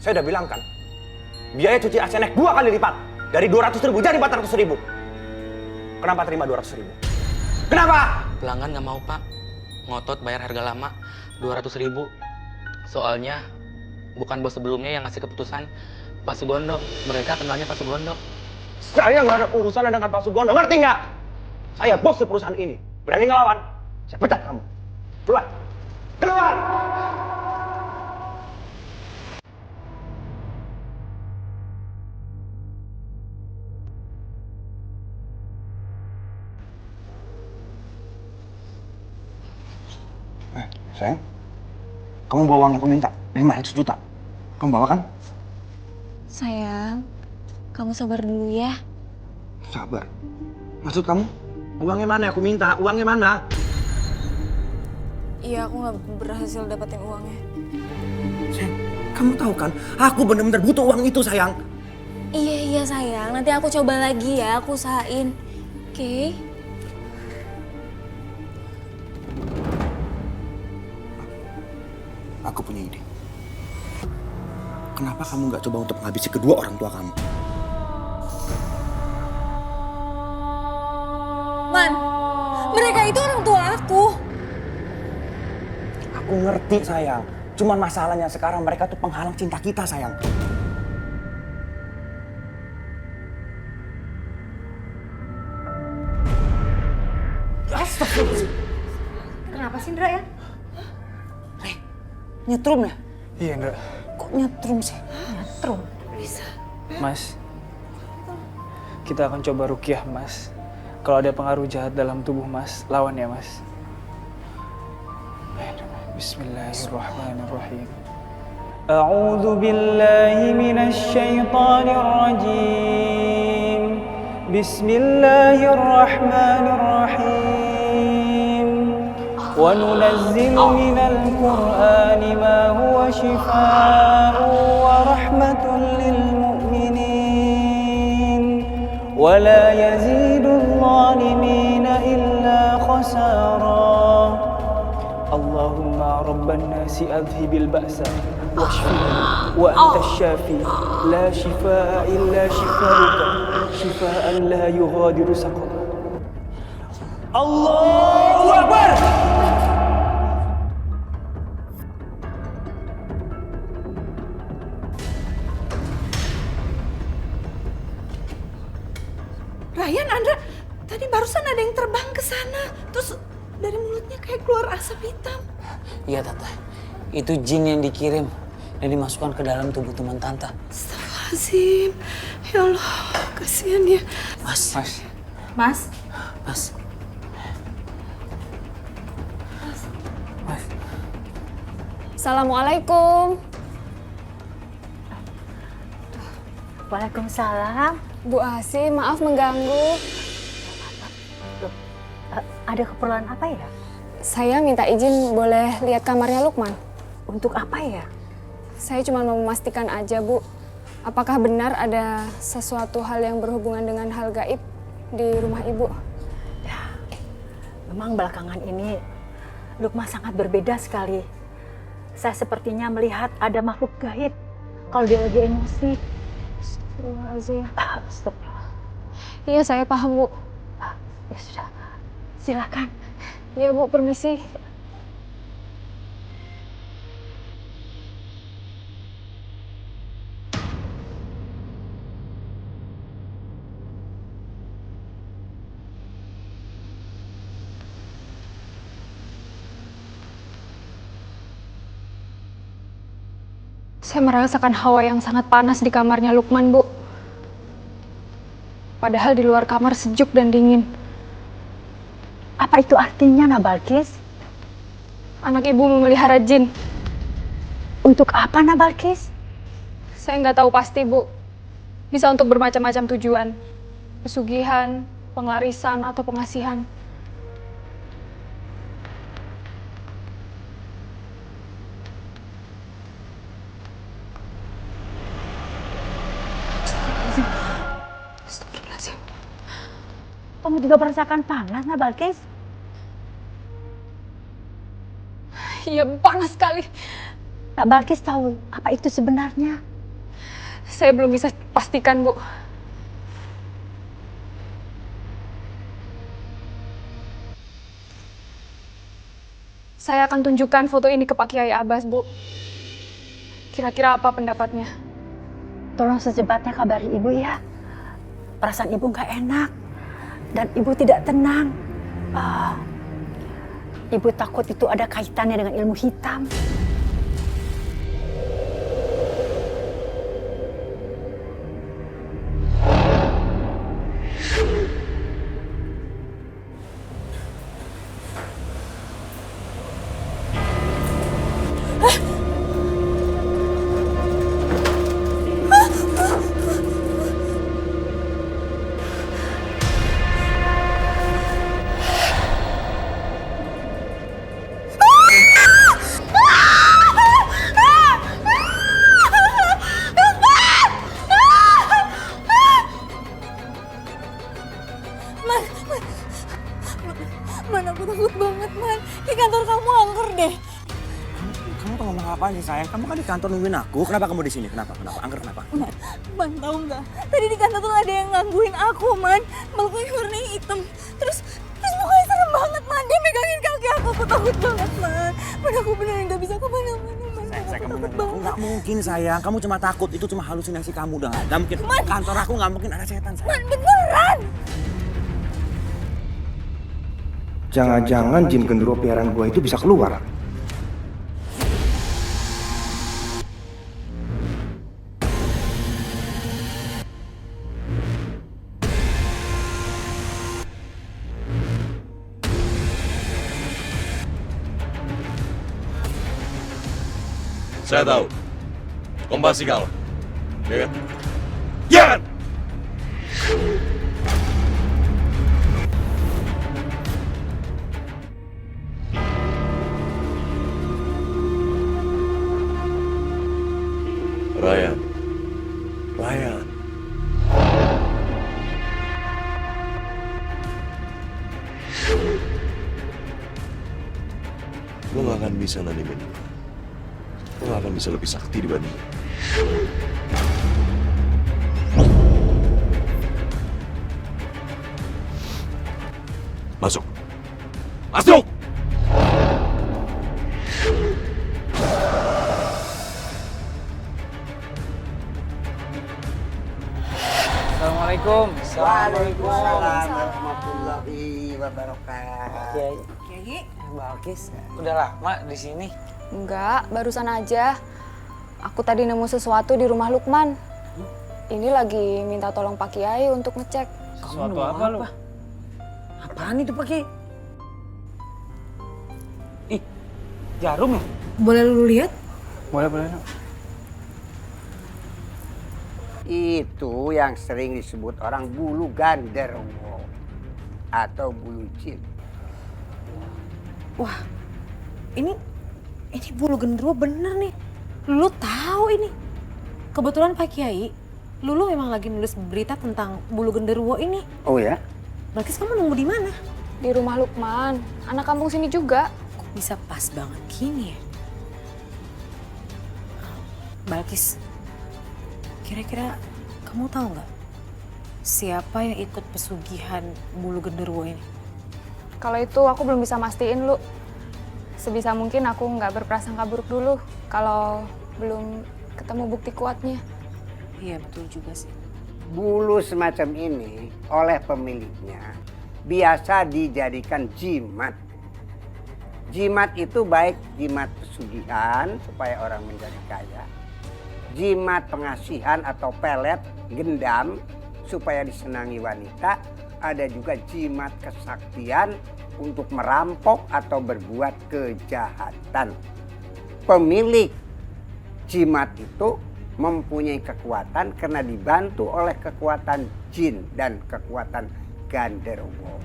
Saya udah bilang kan, biaya cuci AC naik 2 kali lipat. Dari 200.000 jadi 400.000. Kenapa terima 200.000? Kenapa? Pelanggan nggak mau, Pak. Ngotot bayar harga lama 200.000. Soalnya bukan bos sebelumnya yang ngasih keputusan, Pak Sugondo. Mereka kenalnya Pak Sugondo. Saya nggak ada urusan dengan Pak Sugondo, ngerti nggak? Saya bos di perusahaan ini. Berani ngelawan? Saya pecat kamu. Keluar! Keluar! Sayang, kamu bawa uang yang aku minta, 500 juta. Kamu bawa kan? Sayang, kamu sabar dulu ya. Sabar. Maksud kamu? Uangnya mana? Aku minta. Uangnya mana? Iya, aku nggak berhasil dapetin uangnya. Sayang, kamu tahu kan? Aku benar-benar butuh uang itu, sayang. Iya sayang, nanti aku coba lagi ya, aku usahain. Oke? Aku punya ide. Kenapa kamu nggak coba untuk menghabisi kedua orang tua kamu? Man, mereka itu orang tua aku. Aku ngerti, sayang. Cuman masalahnya sekarang mereka tuh penghalang cinta kita, sayang. Astagfirullah. Kenapa sih Indra ya? Nyetrum ya? Iya, Indra. Kok nyetrum sih? Nyetrum. Bisa. Mas, kita akan coba ruqyah, Mas. Kalau ada pengaruh jahat dalam tubuh Mas, lawan ya, Mas. Bismillahirrahmanirrahim. A'udzu billahi minasy syaithanir rajim. Bismillahirrahmanirrahim. وننزل من القرآن ما هو شفاء ورحمة للمؤمنين ولا يزيد الظالمين إلا خسارا اللهم رب الناس أذهب البأس واشفنا وأنت الشافي لا شفاء إلا شفاؤك شفاء لا يغادر سقما الله أكبر. Ryan, Andra, tadi barusan ada yang terbang ke sana. Terus dari mulutnya kayak keluar asap hitam. Iya, Tante. Itu jin yang dikirim dan dimasukkan ke dalam tubuh teman Tante. Astagfirullahaladzim. Ya Allah, kasihan dia. Mas. Mas? Mas. Assalamualaikum. Waalaikumsalam. Bu Asi, maaf mengganggu. Ada keperluan apa ya? Saya minta izin boleh lihat kamarnya Lukman. Untuk apa ya? Saya cuma mau memastikan aja, Bu. Apakah benar ada sesuatu hal yang berhubungan dengan hal gaib di rumah Ibu? Ya, memang belakangan ini Lukman sangat berbeda sekali. Saya sepertinya melihat ada makhluk gaib kalau dia lagi emosi. Astagfirullahaladzim. Astagfirullah. Iya, saya paham, Bu. Ya sudah, silakan. Iya, Bu, permisi. Saya merasakan hawa yang sangat panas di kamarnya Lukman, Bu. Padahal di luar kamar sejuk dan dingin. Apa itu artinya, Nabalkis? Anak Ibu memelihara jin. Untuk apa, Nabalkis? Saya nggak tahu pasti, Bu. Bisa untuk bermacam-macam tujuan. Pesugihan, penglarisan, atau pengasihan. Astagfirullahaladzim. Kamu juga merasakan panas, Nabalkis? Iya, Bu, panas sekali. Nabalkis tahu apa itu sebenarnya? Saya belum bisa pastikan, Bu. Saya akan tunjukkan foto ini ke Pak Kiai Abbas, Bu. Kira-kira apa pendapatnya? Tolong secepatnya kabari ibu ya. Perasaan ibu nggak enak dan ibu tidak tenang. Ibu takut itu ada kaitannya dengan ilmu hitam. Man, aku takut banget, Man. Di kantor kamu angker deh. Kamu tuh ngomong apa sih sayang? Kamu kan di kantor nungguin aku. Kenapa kamu di sini? Kenapa? Angker kenapa? Man, tahu nggak? Tadi di kantor tuh ada yang gangguin aku, Man. Balkonnya warnanya hitam. Terus mukanya serem banget, Man. Dia megangin kaki aku takut banget, Man. Man, aku beneran nggak bisa kemana-mana, Man. Aku nggak mungkin sayang. Kamu cuma takut. Itu cuma halusinasi kamu udah nggak mungkin. Kantor aku nggak mungkin ada setan sayang. Man, beneran. Jangan-jangan jin genderuwo piaraan gua itu bisa keluar. Saya tahu. Kompasi kau. Ya kan? Ya kan? Ryan. Lo gak akan bisa nanimin. Lo gak akan bisa lebih sakti dibanding. Masuk. Masuk! Assalamualaikum. Waalaikumsalam warahmatullahi wabarakatuh. Kiai, Mbak Alkis, udah lama di sini? Enggak, barusan aja. Aku tadi nemu sesuatu di rumah Lukman. Ini lagi minta tolong Pak Kiai untuk ngecek. Sesuatu apa lu? Apaan itu Pak Kiai? Ih, jarum ya? Boleh lu lihat? Boleh. Itu yang sering disebut orang bulu ganderwo atau bulu jin. Wah, ini bulu genderuwo bener nih. Lulu tahu ini. Kebetulan Pak Kiai, Lulu memang lagi nulis berita tentang bulu genderuwo ini. Oh ya? Balkis, kamu nunggu di mana? Di rumah Lukman, anak kampung sini juga. Kok bisa pas banget gini ya? Balkis, kira-kira kamu tahu nggak siapa yang ikut pesugihan bulu genderuwo ini? Kalau itu aku belum bisa mastiin, Lu. Sebisa mungkin aku nggak berprasangka buruk dulu kalau belum ketemu bukti kuatnya. Iya, betul juga sih. Bulu semacam ini oleh pemiliknya biasa dijadikan jimat. Jimat itu baik jimat pesugihan supaya orang menjadi kaya, jimat pengasihan atau pelet, gendam supaya disenangi wanita, ada juga jimat kesaktian untuk merampok atau berbuat kejahatan. Pemilik jimat itu mempunyai kekuatan karena dibantu oleh kekuatan jin dan kekuatan ganderwo.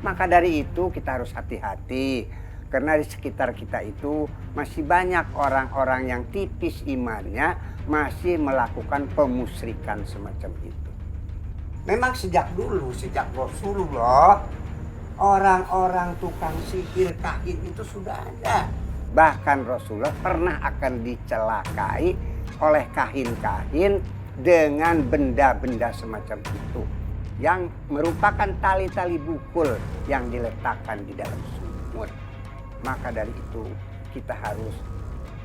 Maka dari itu kita harus hati-hati karena di sekitar kita itu masih banyak orang-orang yang tipis imannya masih melakukan pemusyrikan semacam itu. Memang sejak dulu, sejak Rasulullah, orang-orang tukang sihir kahin itu sudah ada. Bahkan Rasulullah pernah akan dicelakai oleh kahin-kahin dengan benda-benda semacam itu yang merupakan tali-tali bukul yang diletakkan di dalam sumur. Maka dari itu kita harus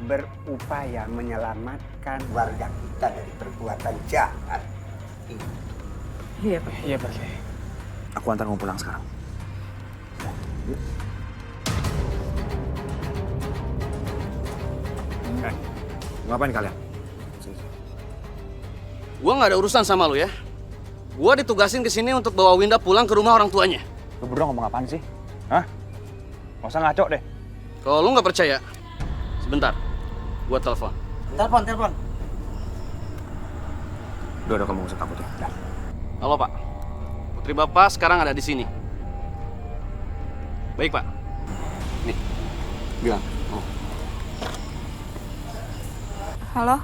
berupaya menyelamatkan warga kita dari perbuatan jahat. Iya, Pak. Iya, Pak Kiai. Aku antar kamu pulang sekarang. Ngapain kalian? Gua nggak ada urusan sama lu ya. Gua ditugasin ke sini untuk bawa Winda pulang ke rumah orang tuanya. Lu berdua ngomong apaan sih? Hah? Nggak usah ngaco deh. Kalau lu nggak percaya, sebentar, gua telepon. Telepon. Udah kamu gak usah takut ya. Udah. Halo Pak, Putri Bapak sekarang ada di sini. Baik Pak. Nih, bilang. Oh. Halo?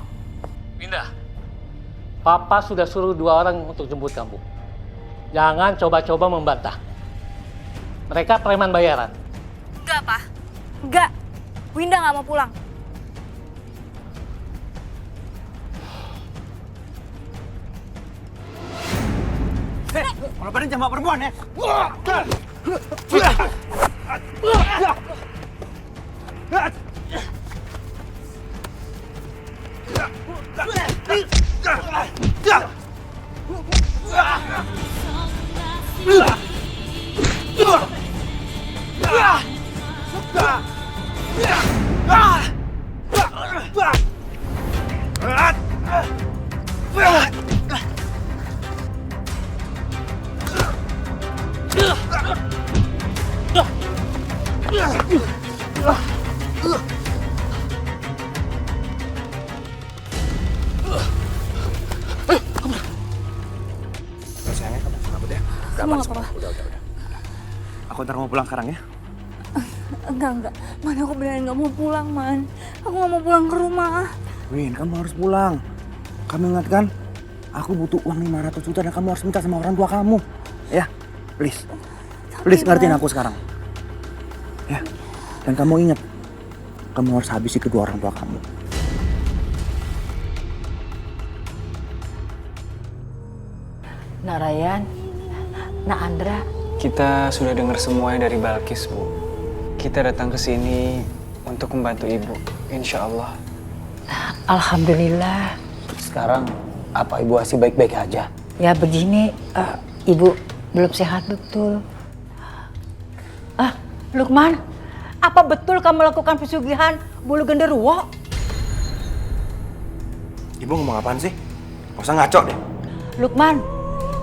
Winda, Papa sudah suruh 2 orang untuk jemput kamu. Jangan coba-coba membantah. Mereka preman bayaran. Enggak, Pak. Enggak. Winda nggak mau pulang. Kalau berani sama perempuan ya. Sayangnya kamu kenapa deh? Kamu nggak apa-apa. Udah. Aku antar kamu pulang sekarang ya. Enggak. Man, aku beneran nggak mau pulang, Man. Aku nggak mau pulang ke rumah. Win, kamu harus pulang. Kamu ingat kan? Aku butuh uang 500 juta dan kamu harus minta sama orang tua kamu. Ya, please. Please, ngertiin aku sekarang. Ya, dan kamu ingat, kamu harus habisi kedua orang tua kamu. Nak Ryan, Nak Andra. Kita sudah dengar semuanya dari Balkis, Bu. Kita datang ke sini untuk membantu Ibu, insya Allah. Alhamdulillah. Sekarang apa Ibu Asih baik-baik aja? Ya begini, Ibu belum sehat betul. Lukman, apa betul kamu lakukan pesugihan bulu genderuwo? Ibu ngomong apaan sih? Gak usah ngaco deh. Lukman,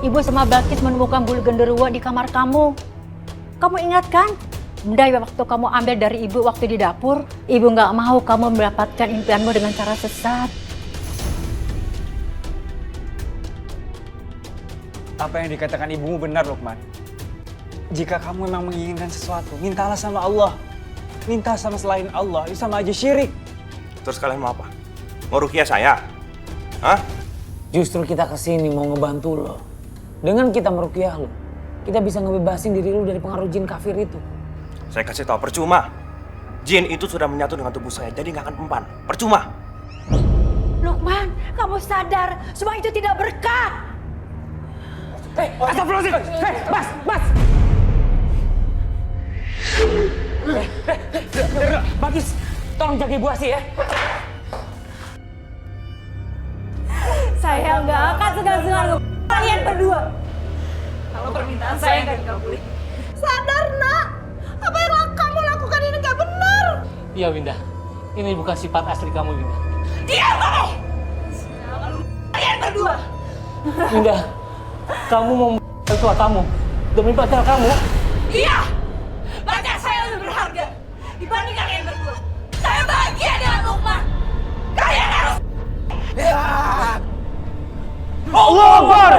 Ibu sama Balkis menemukan bulu genderuwo di kamar kamu. Kamu ingat kan? Benda waktu kamu ambil dari Ibu waktu di dapur, Ibu nggak mau kamu mendapatkan impianmu dengan cara sesat. Apa yang dikatakan ibumu benar, Lukman. Jika kamu memang menginginkan sesuatu, mintalah sama Allah. Minta sama selain Allah, itu sama aja syirik. Terus kalian mau apa? Mau rukiah saya? Hah? Justru kita kesini mau ngebantu lo. Dengan kita merukiah lo, kita bisa ngebebasin diri lo dari pengaruh jin kafir itu. Saya kasih tahu percuma. Jin itu sudah menyatu dengan tubuh saya, jadi nggak akan mempan. Percuma. Lukman, kamu sadar semua itu tidak berkah. Astagfirullahaladzim! Mas! Bagis, tolong jaga Ibu Asih ya. Saya nggak akan segan-segan kalian berdua. Kalau permintaan saya nggak dikabulin. Sadar, Nak. Apa yang kamu lakukan ini nggak benar. Iya, Winda. Ini bukan sifat asli kamu, Winda. Diam kamu! Kalian berdua. Winda, kamu mau tua kamu demi pacar kamu? Iya! Pacar saya lebih berharga dibanding kalian berdua. Saya bahagia dengan Lukman. Kalian harus... Allah Akbar!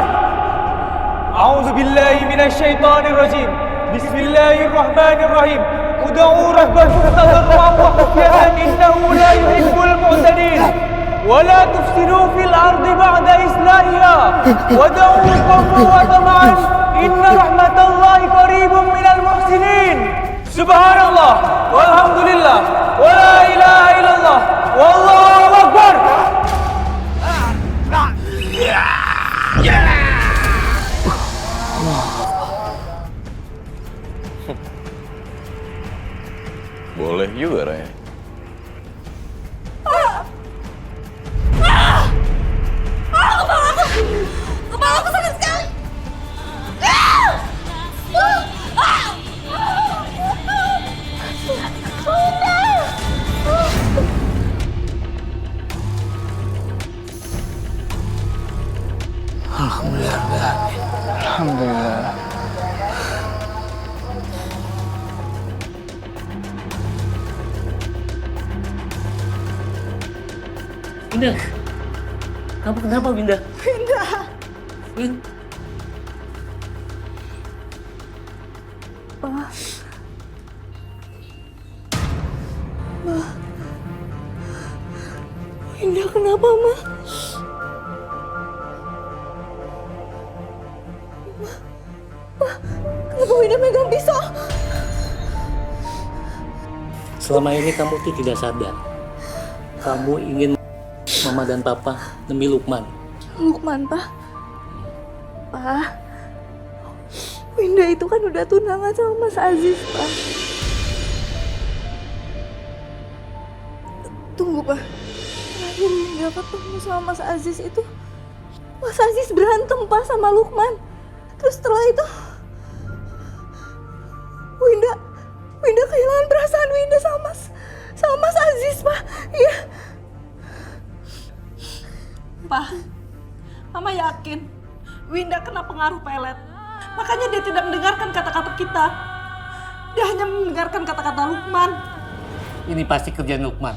A'udzu billahi minasyaitonir rajim. Bismillahirrahmanirrahim. Ud'u rabbakum tadarruan wa khufyatan innahu la yuhibbul mu'tadin. Wa la tufsidu fil ardi ba'da islahiha. Wad'u khawfan wa tama'an. Inna rahmatallahi qaribun minal muhsinin. Subhanallah walhamdulillah wa la ilaha illallah wallahu akbar. Boleh juga, Raya. Kepala aku sakit sekali. Alhamdulillah. Alhamdulillah. Winda, kamu kenapa Winda? Winda. Pa. Ma. Winda kenapa, Ma? Ma, kenapa Winda megang pisau? Selama ini kamu tuh tidak sadar. Kamu ingin Mama dan Papa demi Lukman. Lukman, Pa. Pa. Winda itu kan udah tunangan sama Mas Aziz, Pa. Tunggu, Pa. Terakhir Winda ketemu sama Mas Aziz itu, Mas Aziz berantem, Pa, sama Lukman. Terus setelah itu, Winda kehilangan perasaan Winda sama Mas Aziz, Pa. Iya. Pa, Mama yakin Winda kena pengaruh pelet. Makanya dia tidak mendengarkan kata-kata kita. Dia hanya mendengarkan kata-kata Lukman. Ini pasti kerjaan Lukman.